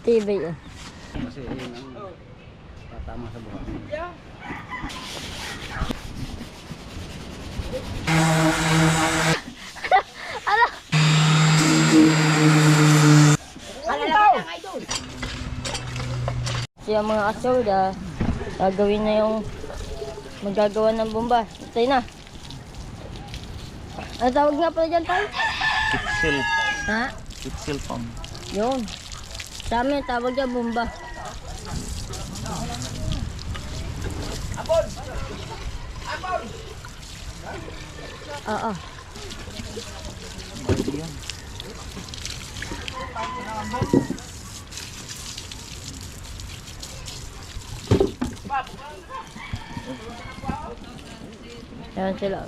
Tibay oh. Kasi yun ang tatama sa buhay. Siya mga asorda, gagawin na yung magagawa ng bomba. Itay na. Ano tawag nga pala dyan tayo? Pixel. Ha? Pixel pump. Yun. Sa amin, tawag dyan bomba. Oo. Bali yan. Yan sila.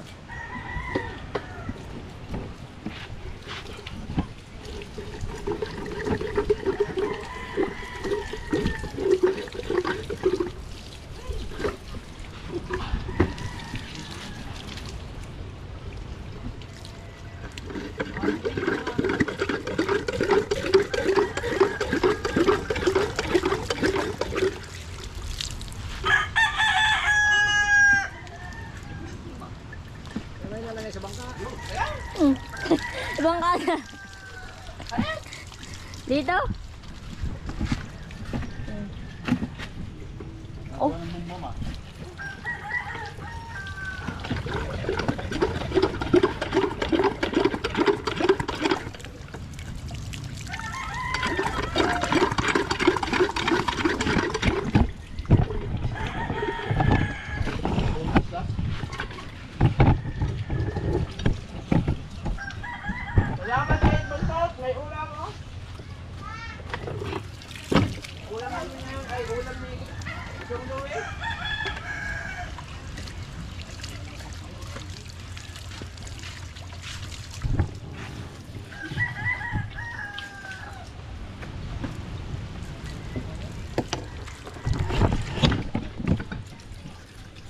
Ibang kaya. Dito? Oh.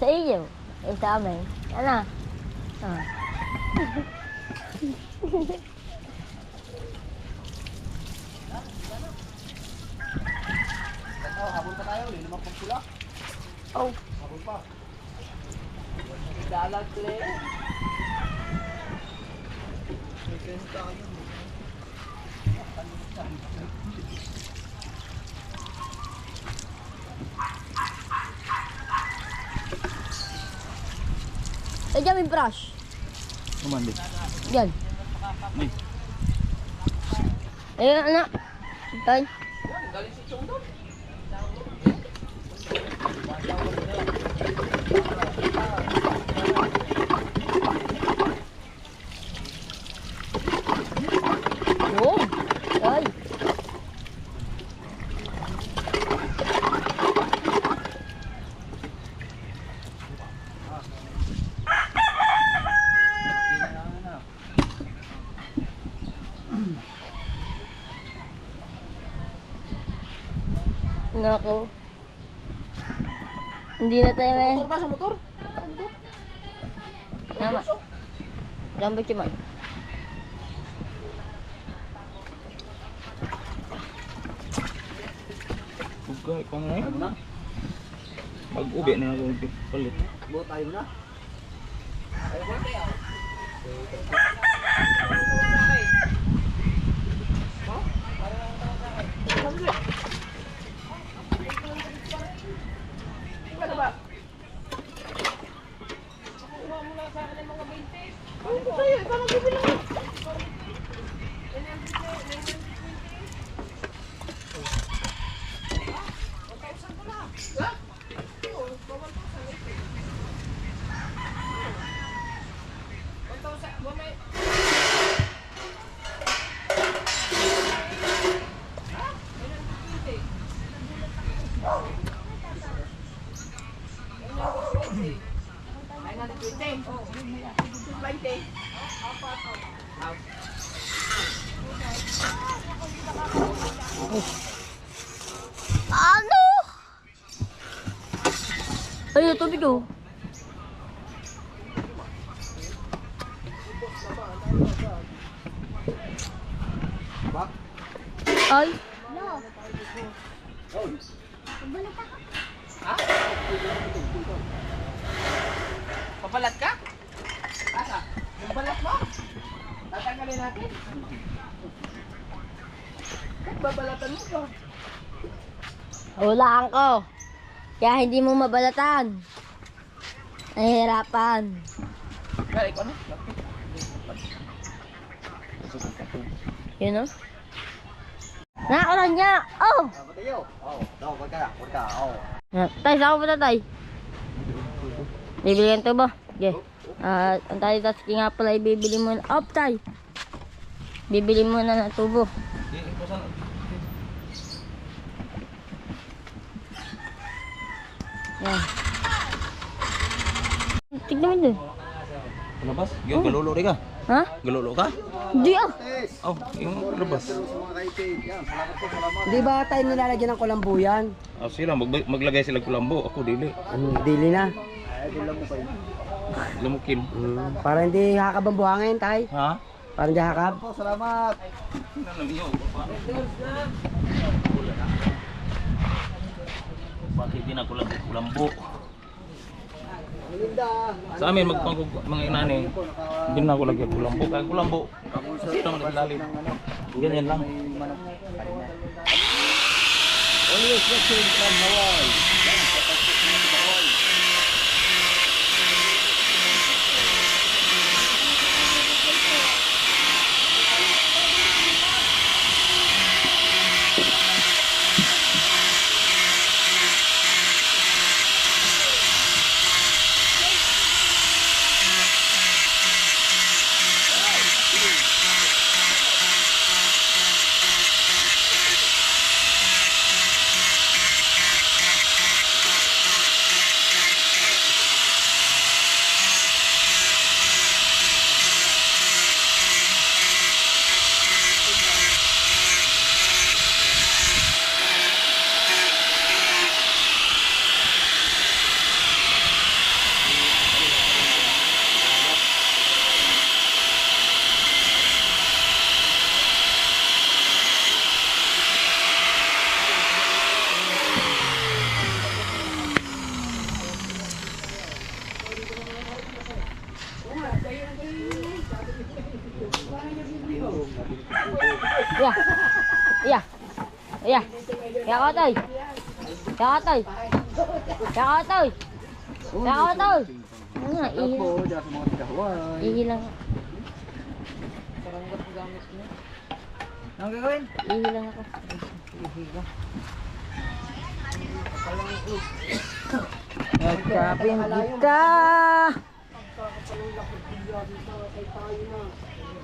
Sa iyo. Eh, sa amin. Ano? Ah. Habol pa tayo, yun naman pagpula. Oh. Habol pa. Dalag le. Eh, dyan may brush. Naman din. Yan. Ay. Ayun, anak. Tay. Galing si Chong doon. Oh. Ay. Nako. Hindi na tayo may... Motor ba sa motor? Tama. Rambut cuman. Buka, ikaw na. Pag-ubi na ako palit. Buo tayo na. Ayaw mo tayo. Ano ba? Kuha mo lang sa akin ng mga 20. Ano ba sa'yo? Ikaw magbibilang. Ano? Ayun, tubig oh. Ay, Papalat ka? Asa? Yung balat mo? Tatanggalin natin? Ba't babalatan mo ko? hulaan ko. Kaya hindi mo mabalatan. Nahihirapan. Kaya ikaw na. Yun o. Nakakulan niya. Oh! Tay, saan ko punta, tay? Bibili ka tubo. Okay. Ang tayo taski nga pala, ibibili mo na. Op, tay. Bibili mo na ng tubo. Yan. Tignan mo dun. Labas? Yung galulo rin ka? Ha? Galulo ka? Di ah. Oh, yung labas. Di ba tayo nilalagyan ng kulambo yan? Ah, sila, maglagay sila kulambo. Ako, dili. Dili na. Lamukin. Para hindi hakab ang buhangin, tay. Ha? Para hindi hakab. Bakit din ako kulambo? Sa amin, mga inani, hindi na ako lagyan kulambo. Kaya kulambo, kasi naman naglalim. Ganyan lang. Always watching from Hawaii. Iya. Iya. Iya. Kaya ka, tay. Kaya ka, tay. Kaya ka, tay. Kaya ka, tay. Ano nga, ihilang. Anong gagawin? Ihilang ako. Nagkapin kita.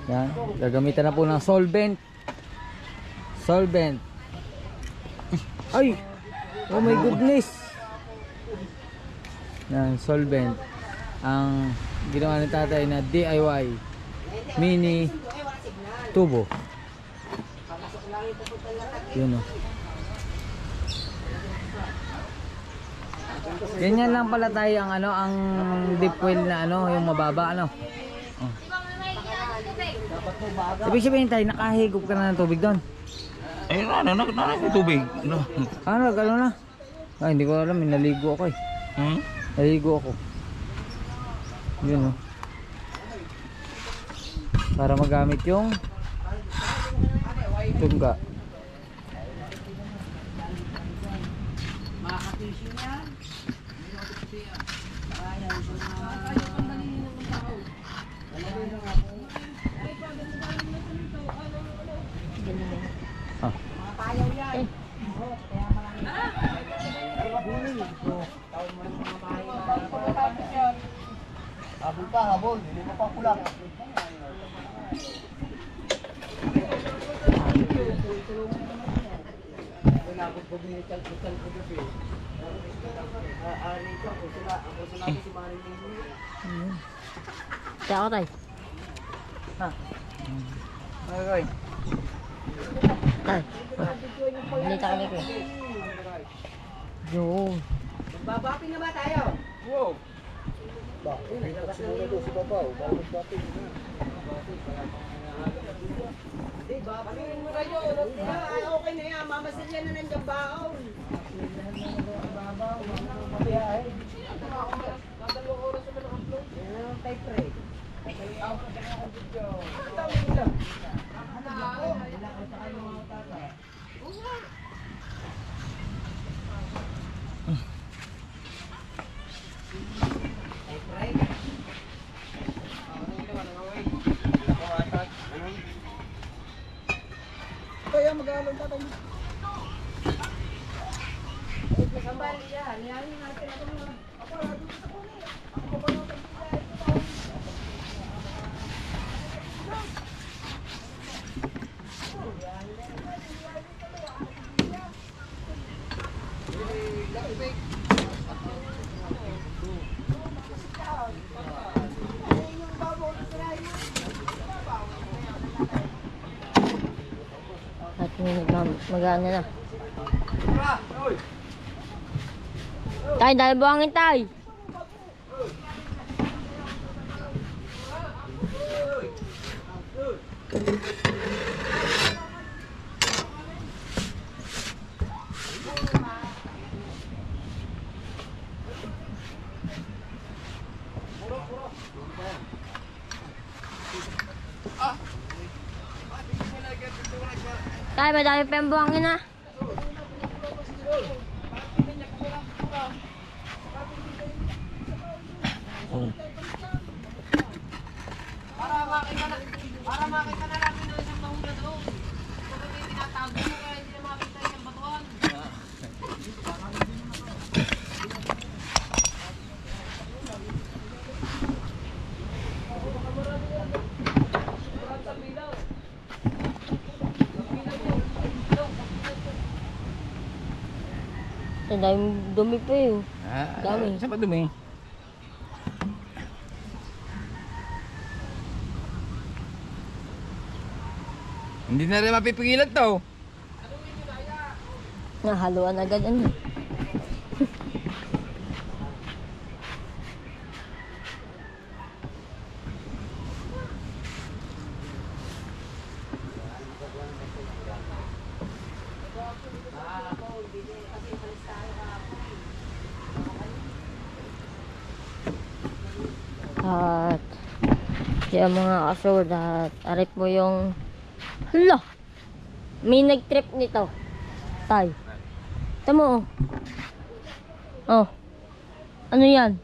Yan, gagamitan na po ng solvent. Solvent. Ay! Oh my goodness! Yan, solvent. Ang ginawa ni tatay na DIY mini tubo. Yun o. Ganyan lang pala tayo ang ano, ang deep well na ano, yung mababa ano. Oh. Ibig sabihin tayo, nakahigop ka na ng tubig doon. Ay, may tubig. Ano, gano'n na? Ay, hindi ko alam, naligo ako eh. Naligo ako. Yun o. Para magamit yung tungga. Ah. Habol pa, habol. Hindi mo pa kulang. Kaya ako, tay. Ha? Ano gagawin? Tay. Balita kami ko. Yun. Babapin na ba tayo? Wow. Ba, ilabas na rin si Babaw. Babapin na. Okay na yan, mamasilya na nandiyan baon. Kaya mag-aalong tatay. At mag-ano na. Tay, dahil buhangin tay. Tay, madami pa yung buhangin na. Para makita na namin na isang mahula doon. Kung hindi tinatago mo kaya hindi na makita isang batuan. Ang daming dumi pa yun. Dami. Saan pa dumi? Hindi na rin mapipigilan to. Nahaluan agad ano. At kaya mga kasod at arip mo yung hala, may nag-trip nito tay. Tamo oh. Ano yan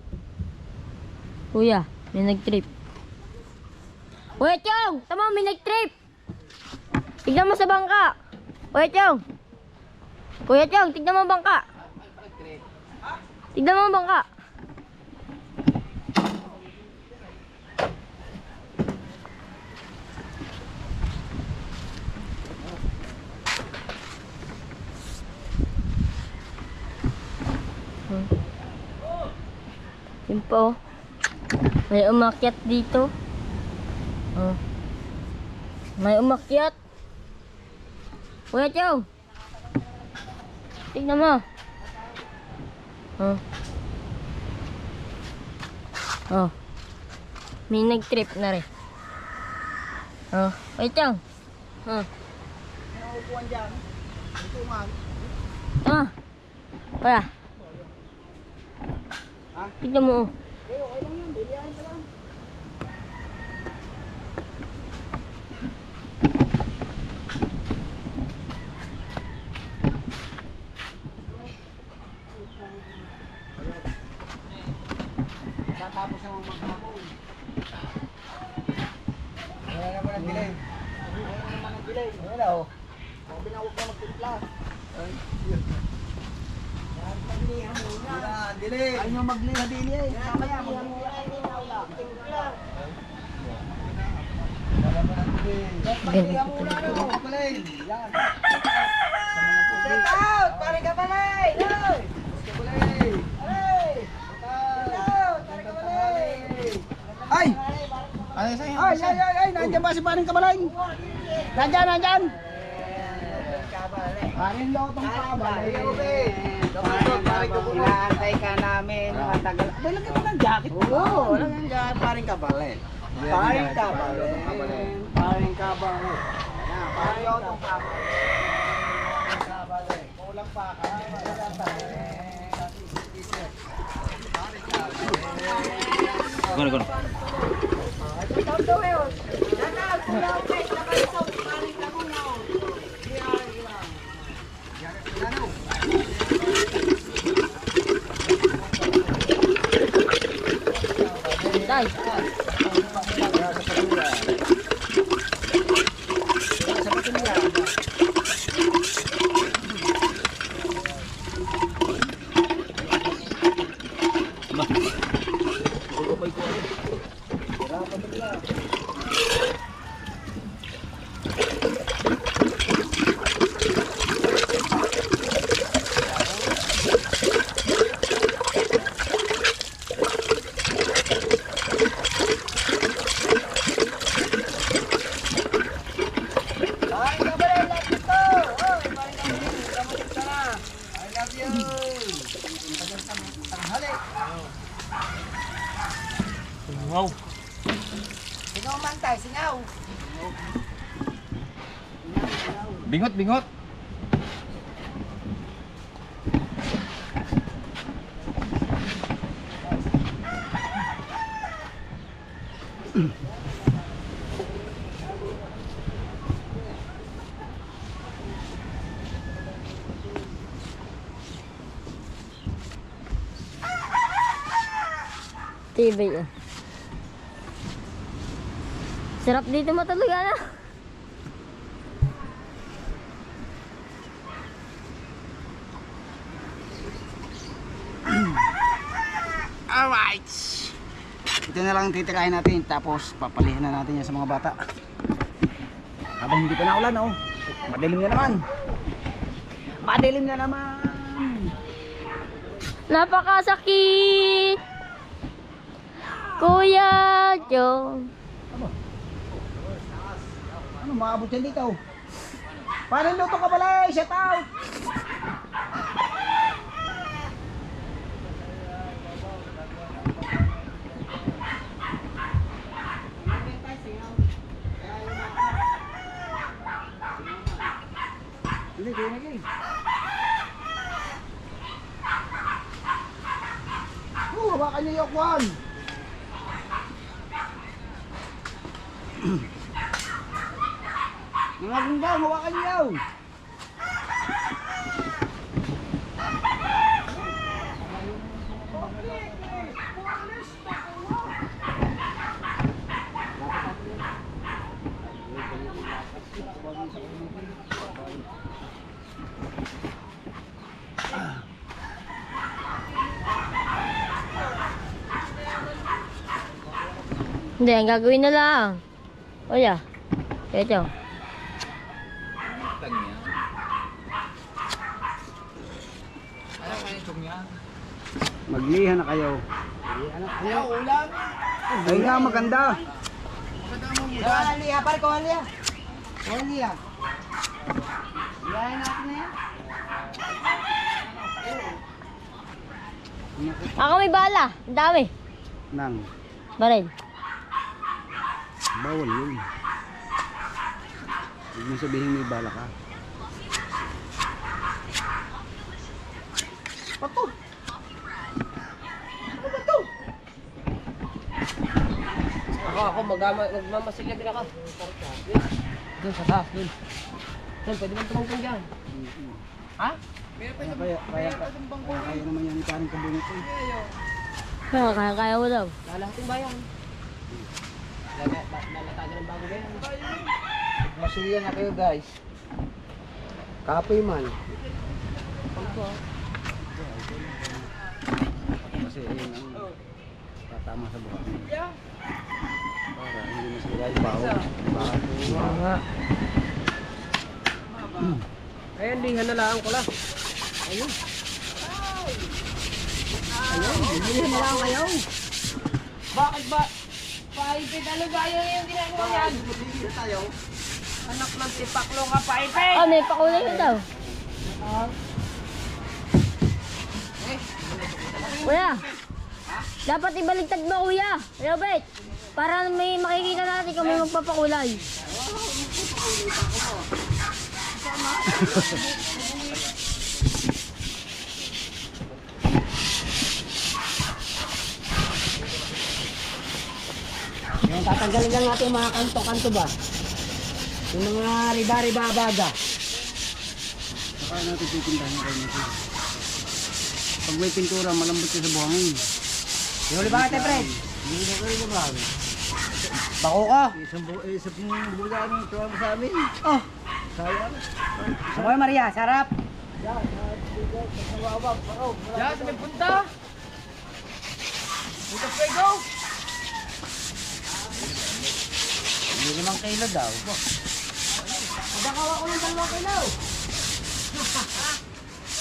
kuya, may nag-trip. Kuya Chong, tamo may nag-trip. Tignan mo sa bangka Kuya Chong. Kuya Chong, tignan mo ang bangka. Tignan mo ang bangka. Yun po. May umakyat dito. Oh. May umakyat. Kuya Chong. Tignan mo. Oh. Oh. May nag-trip na rin. Oh. Kuya Chong. Oh. Naupuan dyan. Upuan. Ah. Kuya. Tignan mo. Okay lang yan. Bilihan ka lang. Tatapos naman maghapon. Wala naman ang delay. Wala naman ang delay. Wala o. Sabi na huwag na magtimpla. Magliha muna. Delay. Ayaw nyo magliha din eh. Mamaya magliha muna. Timpla. Wala naman ang delay. Magliha muna no. Kapalay. Yan. Set out! Pare Kapalay! Kapalay! Ay! Ano sa'yo? Ay! Nandiyan ba si Paring Kabalay? Nandiyan! Paring Lotong Kabalay. Inaantay ka namin. Matagal. Abay, lagyan mo ng jacket. Oo, lagyan ng jacket. Paring Kabalay. Paring Kabalay. Paring Lotong Kabalay. Gano, gano. Tay. Wow. Singaw man tayo, singaw. Bingot, bingot. TV oh. Sarap dito matulog na. Alright. Ito na lang titirahin natin, tapos papalihan na natin yan sa mga bata. Habang hindi pa naulan, oh. Madilim na naman. Madilim na naman. Napakasakit. Kuya Joe. Ano, maabot yan dito? Paano luto ka pala? Shout out! Hindi, hindi. Hawakan niyo yung kwan. Mga gumbang, hawakan niyo. Hindi, ang gagawin na lang. O ya. Ito. Maglihan na kayo. Ayaw, ulam. Ay nga, maganda. Maganda mo liha, pare ko liha. Liha. Lihain natin na yan. Ako may bala. Ang dami. Nang, Baril. bawal yun. Huwag mo sabihin may bala ka. Pato! Ako magmamasilya din ako. Doon sa taas, doon. Doon, pwede bang tumungkong dyan? Ha? Kaya naman yan parang kabunot eh. Kaya mo daw. Lalahating bayan. Lalatagan ng bago bayan. Masilya na kayo guys. Kapoy man. Kasi yun ang tatama sa buka. Para hindi masila yung baho. Nga. Ayan, lihan na lang ko lang. Ayun. Lihan na lang kayo. Bakit ba? Paipit, ano ba yung ginagawa yan? Tayo. Anak ng tipaklo ka, paipit! Oh, may pakulay na daw. Kuya. Dapat ibaligtad mo, kuya. Robert. Para may makikita natin kung may magpapakulay. tatanggalin lang natin yung mga kanto-kanto ba? Yung mga riba-riba baga. Saka natin titindahan kayo nito. Pag may pintura, malambot siya sa buhangin. Yung ulit ba ate, Fred? Hindi na ko rin na ba? Bako ka. Isang buga ano, tuwa mo sa amin. Oh. Sayang. Samoy Maria, sarap. Yan, Diyan, sa may punta. Punta Fuego. Hindi naman kilo daw. Nagkakawa ko ng 2 kilo.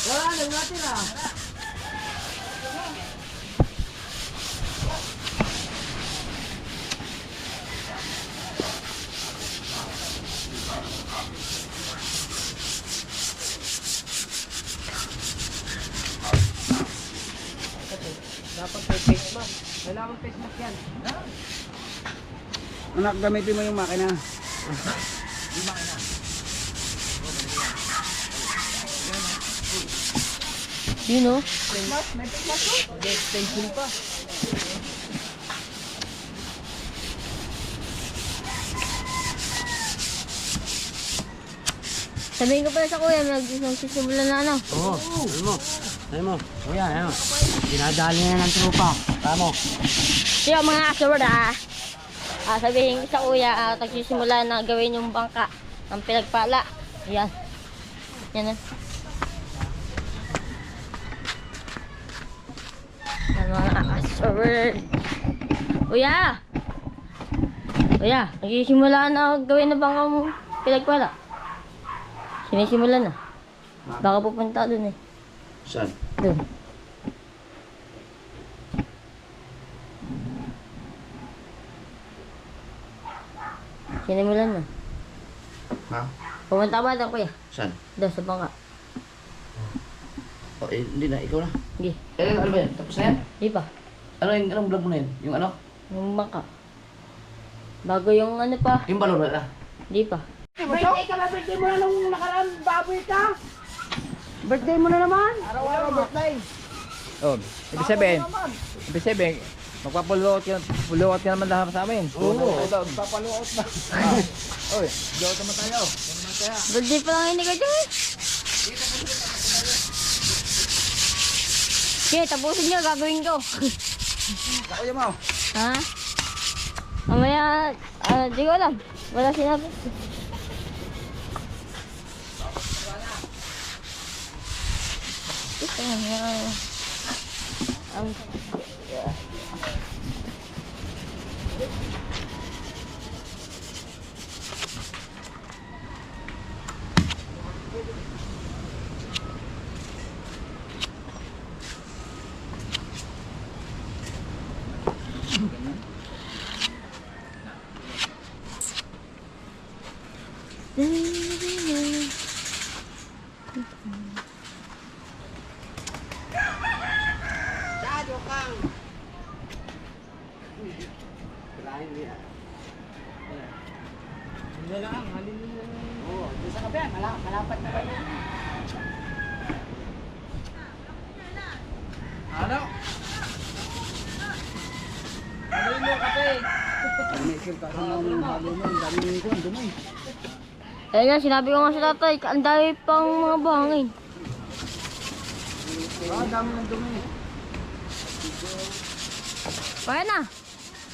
Wala, nang natira. Dapat may face mask. Kailangan face mask yan. Anak, gamitin mo yung makina. Yun o. Face mask? May face mask mo? May extension pa. Sabihin ko pala sa kuya, magsisimula na ano. Oo, ano mo? Kuya, ano? Dinadali na ng trupa. Tamo. Yo mga asura, sabihin ko sa kuya, nagsisimula na gawin yung bangka ng pinagpala. Yan. Yan na. Yan mga asura. Kuya! Kuya, nagsisimula na gawin ng bangka mo pinagpala. Sinisimula na. Baka pupunta dun eh. Saan? Dun. Sinimulan na. Ha? Pumunta ba doon kuya? Saan? Doon sa bangka. Oh, hindi na, ikaw na. Sige. Ano ba yan? Tapos na yan? Di pa. Anong vlog mo na yun? Yung ano? Yung bangka. Bago yung ano pa. Yung balon na. Di pa. Birthday ka ba? Birthday mo na nung nakaraan baboy ka? Birthday mo na naman? Araw-araw birthday. Oh, ibig sabihin, magpapuluot ka naman lahat sa amin. Oo. Papaluot na. Oy, joke naman tayo. Birthday pa lang hindi ka dyan. Sige, tapusin nyo. Gagawin ko. Kuya mo. Ha? Mamaya, di ko alam. Wala sinabi. Ito nga. Dado kang. Hindi lang, halin mo na. Oo, doon sa kape, malapat na kayo. Ano? Halin mo kape. Pag-make ka ng halo mo, ang dami nito, ang dumi. Ayun nga, sinabi ko nga sa tatay, ang dami pang mga buhangin. Ang dami ng dumi. Kaya na.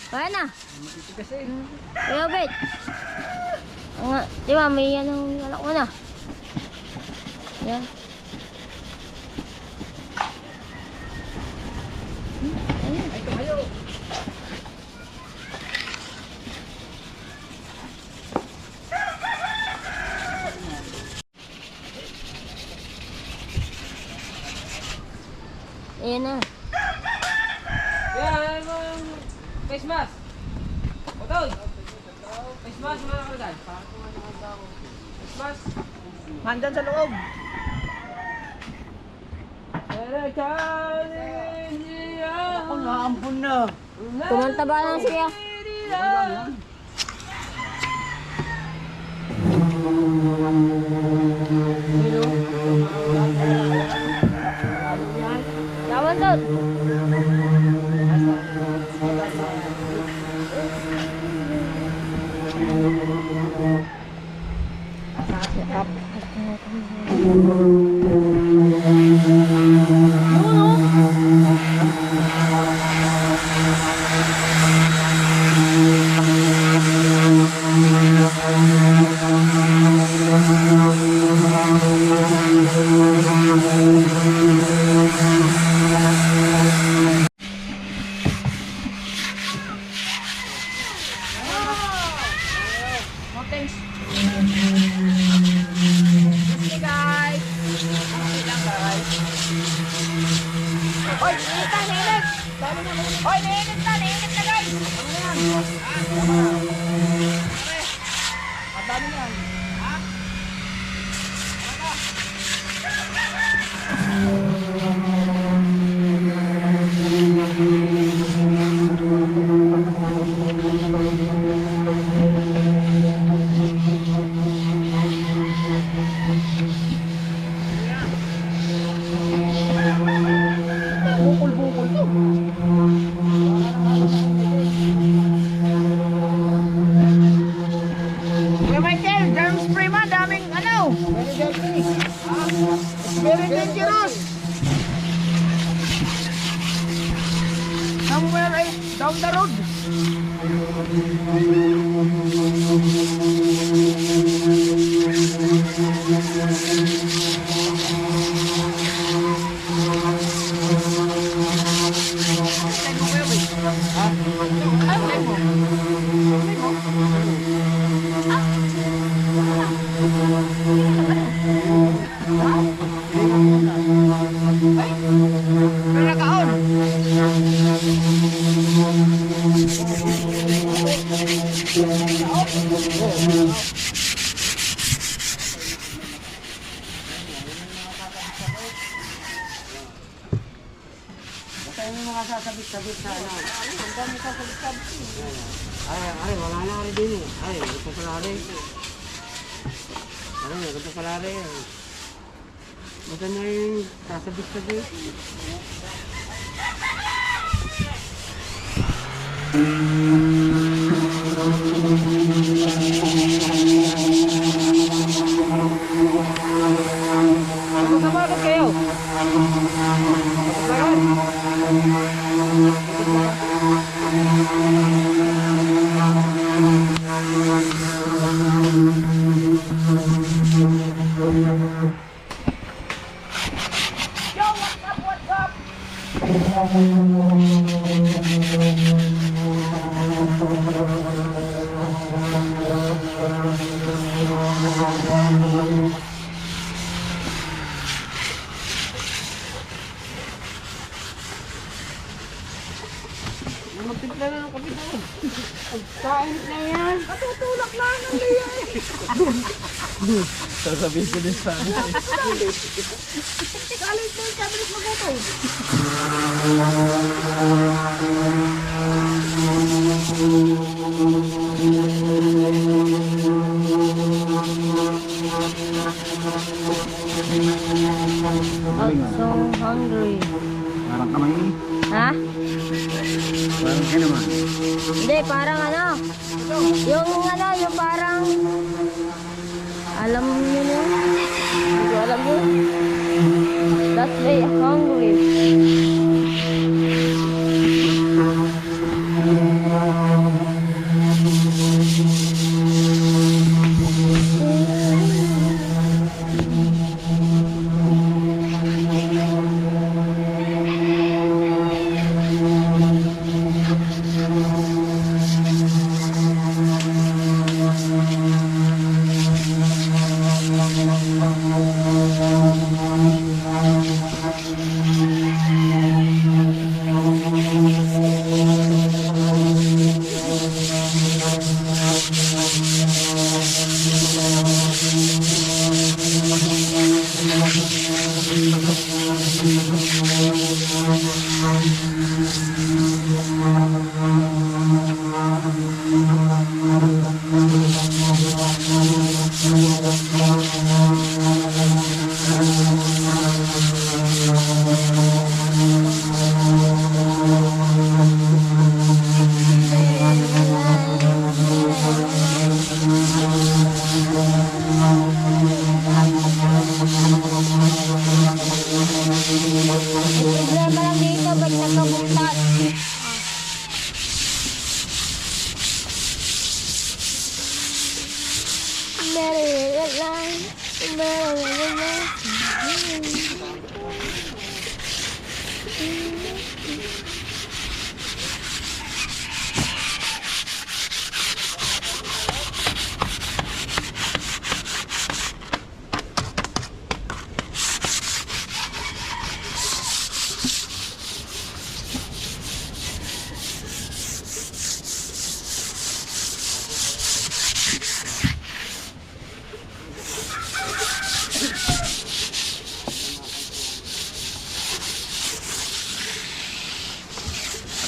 Kaya na. Matitigas eh. Kuya Bet. Nga, di ba, may anong anak mo na. Yan. Ay, tumayo. Ayan na. Kaya, ano yung face mask? Otoy! Face mask, mga nakalagay. Face mask. Nandyan sa loob. Ako, naampun na. Kumanta ba lang siya? Lawan doon. Kuya Michael, germ spray man, daming ano. Very dangerous. Somewhere down the road. Ay, wala na rin din eh. Ay, ito pala rin. Ay, ito pala rin. Basta na yung sasabit-sabit. Magsasabagot kayo. Magtimpla na ng kape doon. Kainit na yan. Katutulak na ng liyay. Sasabihin ko din sa akin. Kalit na yung kabilis magutay. I'm so hungry. Parang kamay. Ha? Parang ka naman. Hindi, parang ano? Yung parang... Alam mo yun yun? Hindi ko alam yun. That's very hungry.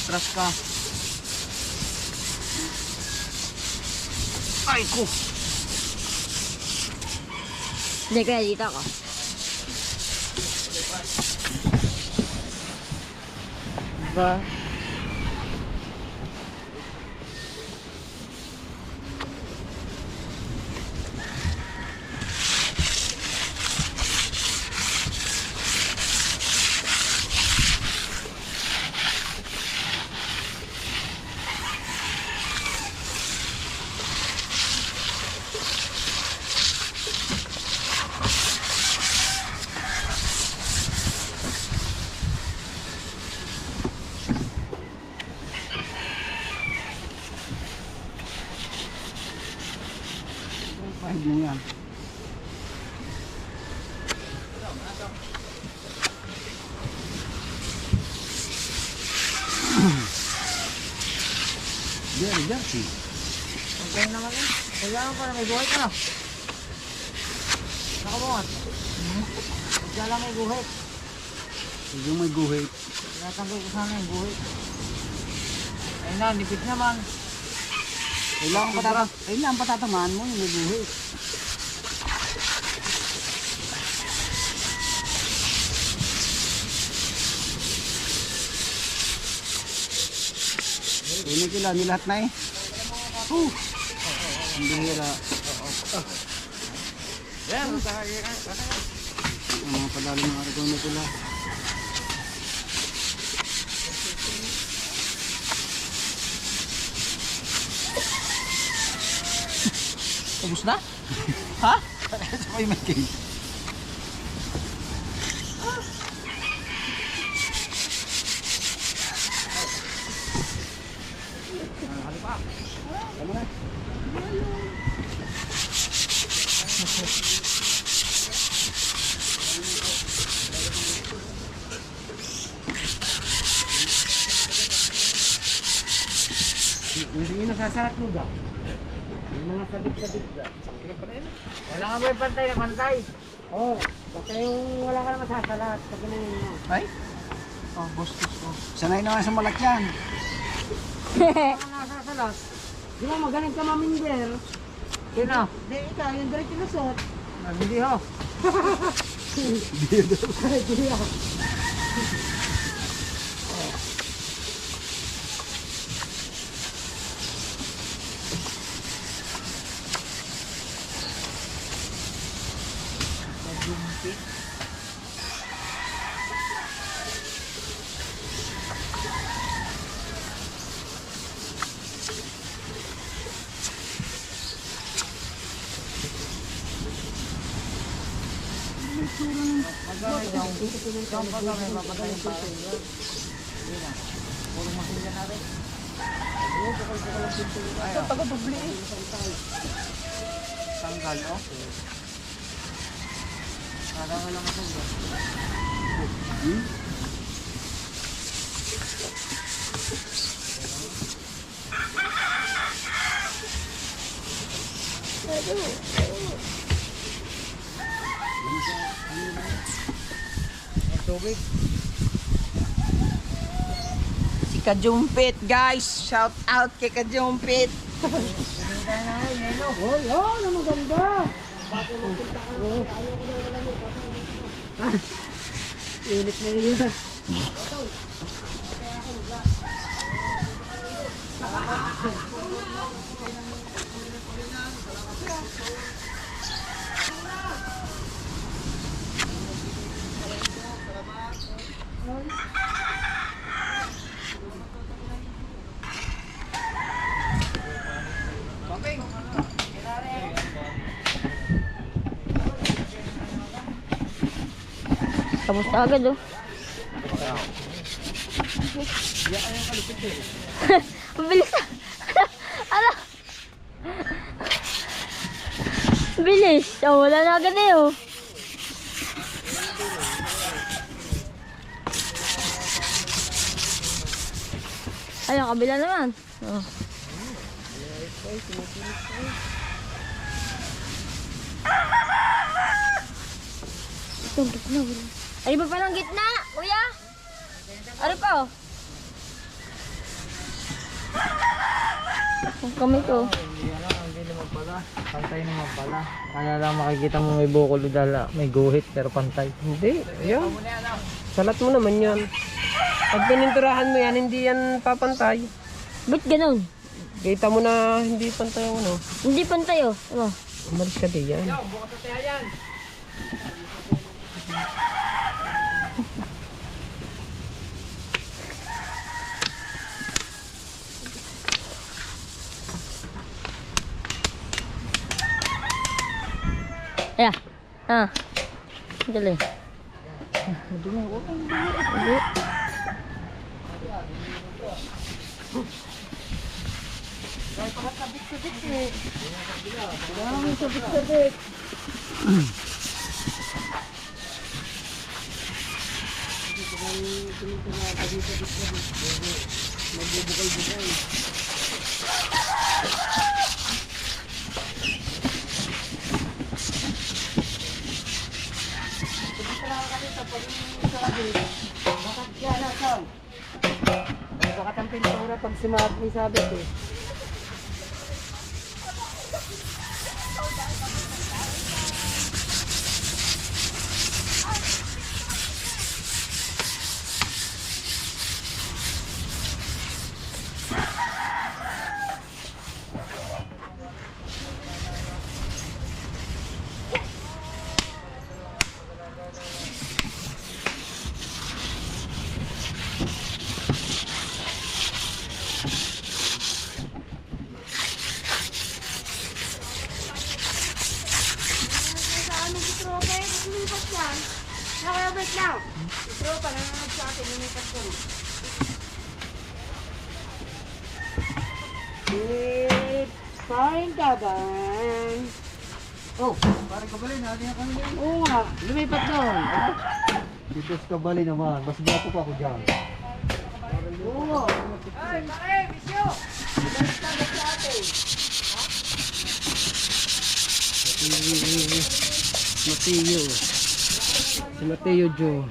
Atras ka. Ay ko. Hindi kaya dito ako. Diba? Pahid mo yan. Very dirty. Okay naman eh. Kailangan pa na may buhay ka na. Nakamungat. Kaya lang may buhay. Yung may guhit. Tinatanggal ko sana yung buhay. Ayun na, nipit naman. Kailangan patatamaan mo yung may guhit. Ini kila nilahat na eh. Ang bihira. Yan, Ang mga padali ng argon na sila. ubus na? Ha? Sa may makin. Hindi nasasarat mo ba? Yung mga sabit-sabit ba? Wala nga ba yung pantay na pantay? Oo. Basta yung wala ka na masasalat. Pag ganayin mo. Ay? Oh, bostos ko. Sanay naman sa malakyan. Wala ka nasasalat. Di ba magaling ka maminder? Sino? Di, ikaw yung direct lusot. Hindi ho. Hindi ho. Tanggal, oh. Parang lang ako. Tubig. Si Kajumpit, guys. Shout out kay Kajumpit. Hoy, oh, na maganda. Init na yun. Tapos na agad oh. Mabilis na. Ano? Bilis. Oh, wala na agad eh oh. Ayun, kabila naman. Oh. Ito, gitna. Ay, ba palang gitna, kuya? Ano pa oh? Ang kamay ko. Hindi naman pala. Pantay naman pala. Kaya lang makikita mo may bukol dala, may guhit pero pantay. Hindi, yan. Salat mo naman yan. Pag pininturahan mo yan, hindi yan papantay. Ba't ganun? Kita mo na hindi pantay ang ano. Hindi pantay oh. Ano? Umalis ka din yan. Ayan. Ah. Dali. Madumi. Madumi. Bakit ang pintura pag simahat may sabit eh. Fine ka ba? Oh, parang kabali natin ang kami din. Oo nga, lumipat doon. Dito sa kabali naman, mas gapo pa ako dyan. Oo. Ay, pare, bisyo! Mateo. Si Mateo Joe.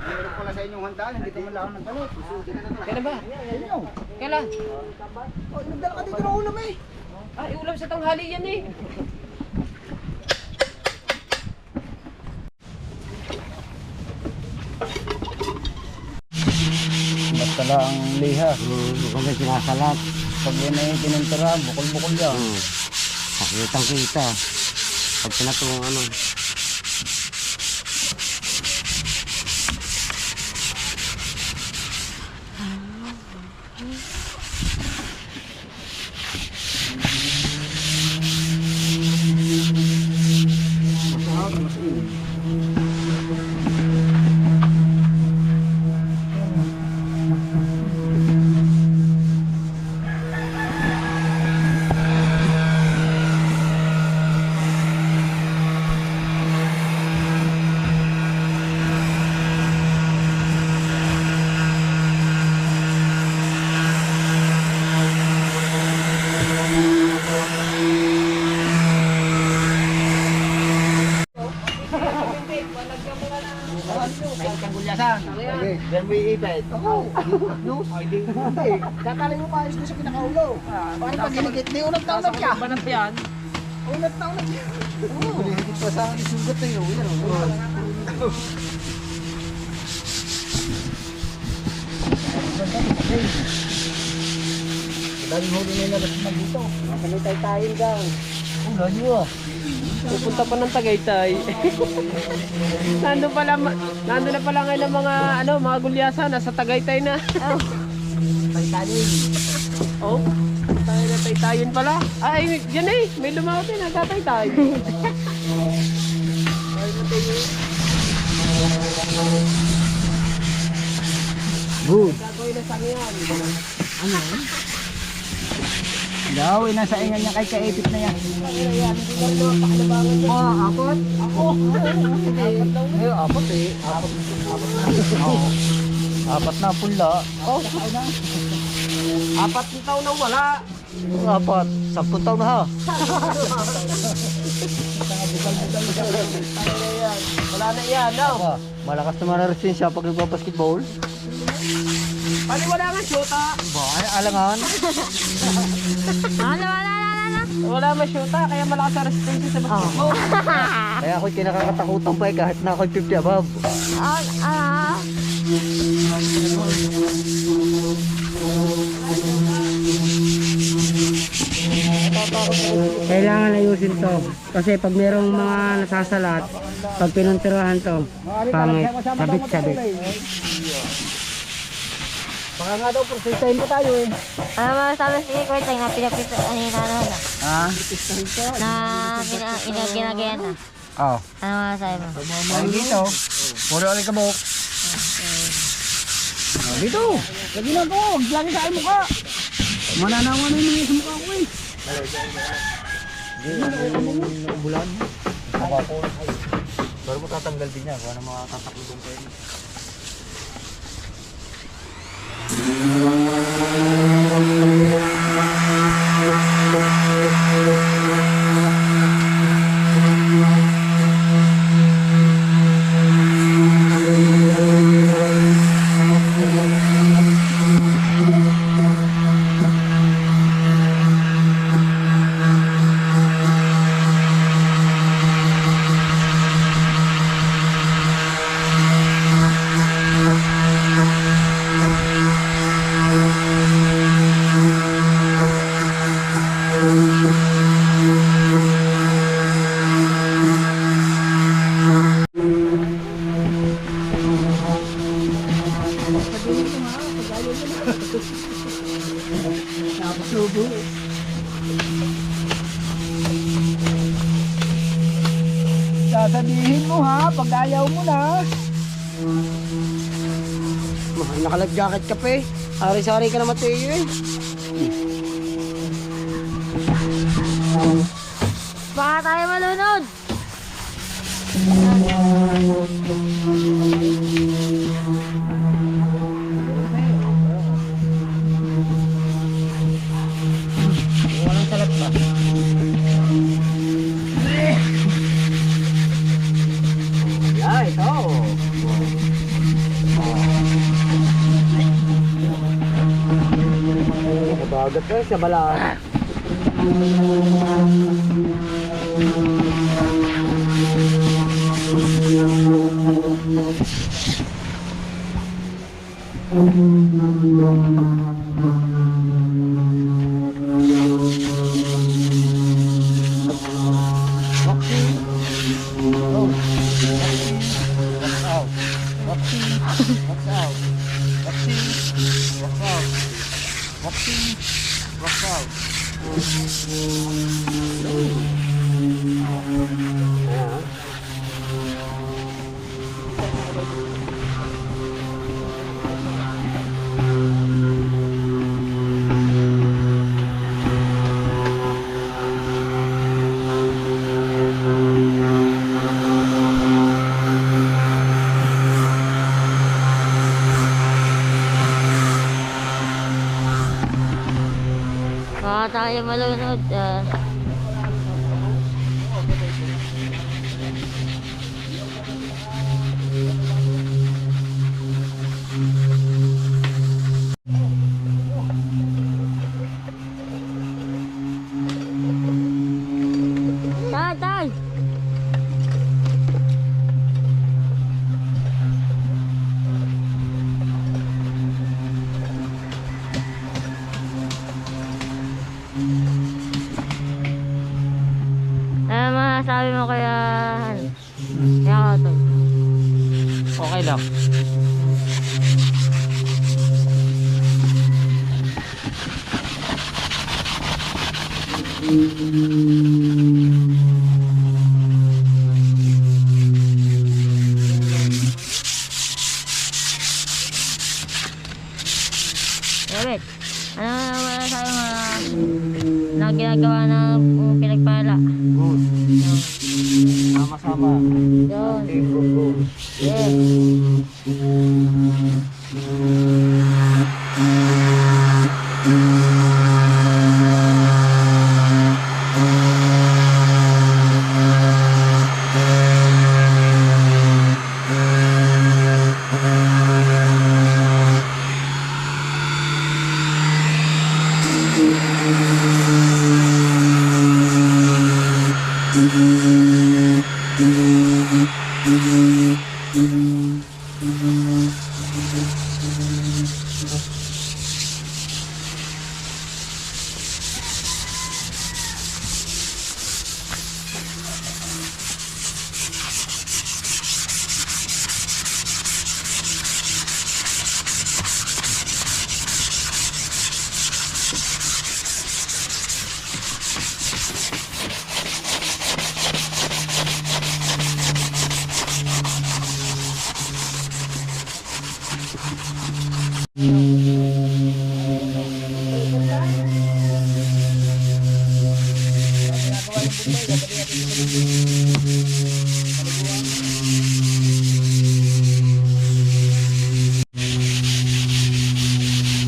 Meron pala sa inyong handaan, hindi ka man lang ng talot. Kailan ba? Kailan? Oh, nagdala ka dito ng ulam eh. Ay, ulam sa tanghali yan eh. Basta lang liha. Kung may sinasalat. Pag yan ay pinintira, bukol-bukol yan. Pakitang kita. Pag pinatong ano. Okay, then we eat it. Oo. No? Hindi. Tatali mo pa ayos ko sa pinakaulo. Paano pag hinigit? Di unang taon na siya. Banat yan. Ulat na ulat. Higit pa sa akin isugat na yun. Dahil huli na yung labas na dito. Makamay tayo daw. Ang ganyo ah. Pupunta pa ng Tagaytay. Nandun na pala ngayon ang mga gulyasa, nasa Tagaytay na. Taytanin. Oh, tayo na Taytayin pala. Ay, yan eh, may lumawat din, nagtataytay. Good. Gagawin na sa ngayon. Daw, nasa ingan niya kay kaipit na yan. Apat? Ako. Apat eh. Apat na pula. Oh. Apat na taon na wala. Apat. 10 taon na ha. Wala na yan, no? Malakas naman na resistensya pag nagbabasketball. Wala nga syota. Ay, alangan. Wala. Wala man syota, kaya malakas ang resistensya sa basketball. Kaya ako'y kinakakatakutan pa eh kahit na ako'y 50 above. Kailangan ayusin to. Kasi pag merong mga nasasalat, pag pinuntiruhan to, pangit, sabit-sabit. Baka nga daw, prosesahin pa tayo eh. Ano ba sabi si Kuya na pinapito, ano na? Ha? Na ginagayan na. Oo. Ano masasabi mo? Ay dito. Puro alay kabok. Dito. Lagi na ko. Lagi sa mo ka. Mananawa na yung sa mukha ko eh. Bulan. Mukha ko. Baru mo tatanggal din niya. Kung ano mga tataklubong ko yun. Sasabihin mo ha, pag ayaw mo na. Naka-life jacket ka pa eh. Ari-sari ka na Mateo eh. Baka tayo malunod. Walang salat pa. Ay, ito. Nabagat ka sa balaan. Baka tayo malunod. sabi mo kaya, ano? Kaya ako to. Okay lang. Robert, ano naman sabi mo na ginagawa ng pinagpala? Good. Sama-sama. Yun. Team go. Yes.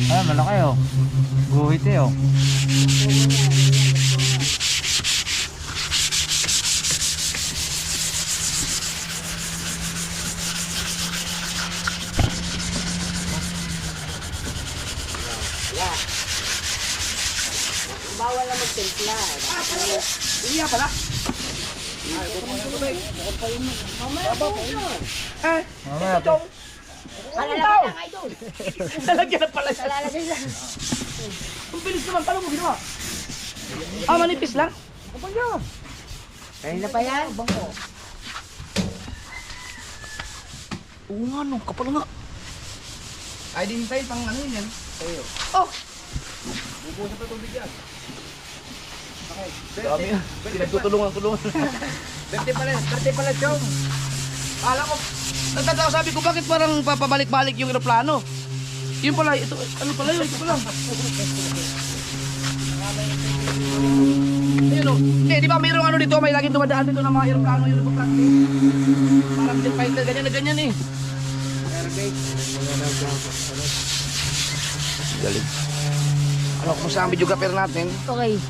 Ah, malaki oh. Guhit eh oh. Mamaya to. Lalagyan na pala siya. Ang bilis naman, paano mo ginawa? Ah, manipis lang? Kanina pa yan. Oo nga, no, kapal nga. Ay, di hintayin pang ano yan. Oh! Bubusap na tubig yan. Dami yan. Pinagtutulungan. Birthday pala, Chong. Kala ko, nagtatao sabi ko, bakit parang papabalik-balik yung aeroplano? Yun pala, ito, ano pala yun? Ito pala. Ayun o. Di ba mayroong ano dito, may laging dumadaan dito ng mga aeroplano yung nagpa-practice. Parang jet fighter, ganyan na ganyan eh. Galing. Ano, kumusta ang videographer natin? Okay.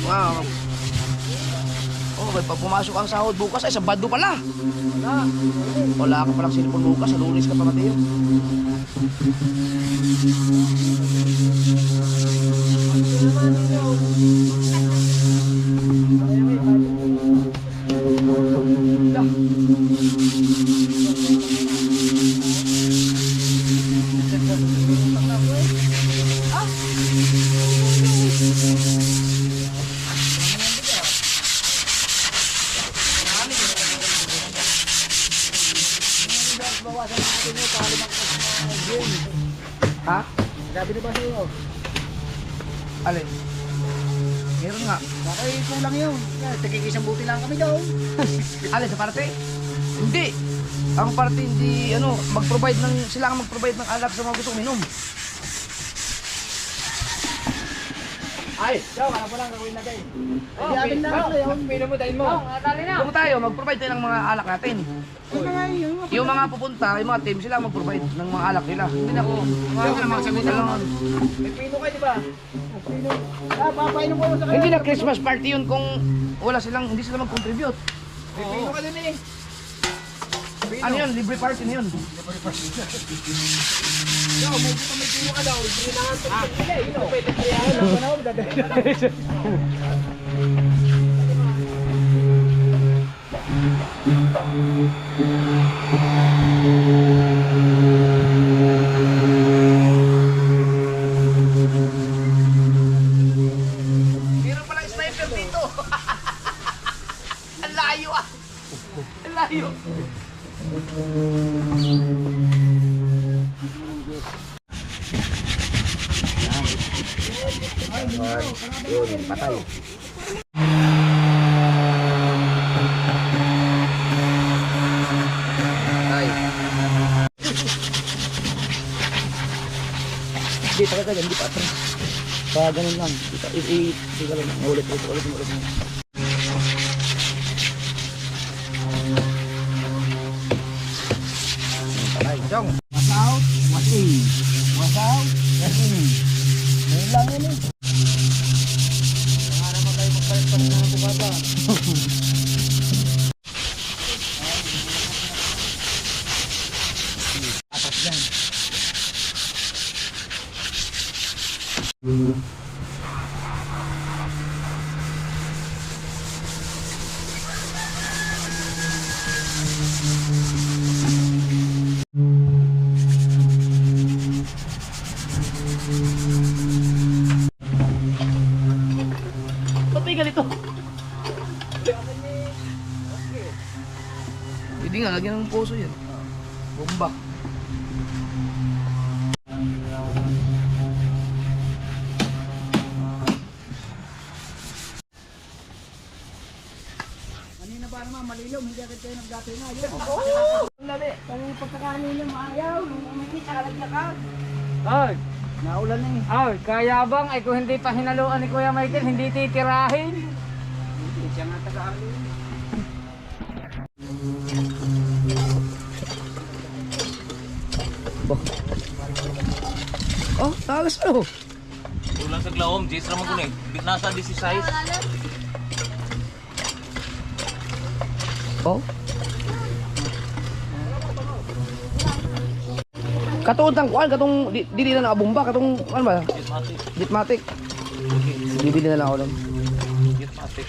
Wow. Oh, may pag pumasok ang sahod bukas, ay Sabado pala. Wala ka palang cellphone bukas, sa Lunes ka pa Mateo. Ha? Sabi na ba sa'yo? Alin? Meron nga. Bakit kulang yun? Tigig-isang buti lang kami daw. Alin sa parte? Hindi. Ang parte hindi, ano, mag-provide ng, sila ang mag-provide ng alak sa mga gustong minom. Ay, Chong, ano po lang gawin natin? Hindi atin na ako yun. Pinamutayin mo. Kung tayo, mag-provide tayo ng mga alak natin. Yung mga pupunta, yung mga team, sila ang mag-provide ng mga alak nila. Hindi na ako. May pino kayo, di ba? Pino. Papainom ko sa kayo. Hindi na Christmas party yun kung wala silang, hindi sila mag-contribute. May pino ka din eh. Ano yun? Libre party na yun. Yo, may pino ka daw. Hindi na nga ito. Hindi, yun o. Pwede triyahan ako na ako. Dadali. Meron palang sniper dito. Ang layo. Yun, patay. Patay. Hindi, talaga yan, hindi pa atras. Kaya ganun lang. Hindi ka lang. Ulit. Patay, Jong. Wasaw, wasin. Wasaw, wasin. Ngayon lang yun eh. Saka naman kayo magpalit pa rin ng tubaba. Atas yan. Ba't may ganito? Hindi nga, lagyan ng puso yan. Bomba. Kanina ba naman malilom, hindi agad kayo nagdati na. Yun. Kanina pagkakanin mo ayaw, nung uminit, alaglakas. Ay, Naulan na eh. ay, kaya bang ay kung hindi pa hinaluan ni Kuya Michael, hindi titirahin? Siya nga taga-alo. Oh, tagas ano? Ulang sa glaom, Jis ramon ko ni. Nasa 16. Oh. Katong tangkuan, katong di na nakabomba, katong ano ba? Jis mati. Ditmatic. Bibili na lang ako nun. Jis mati.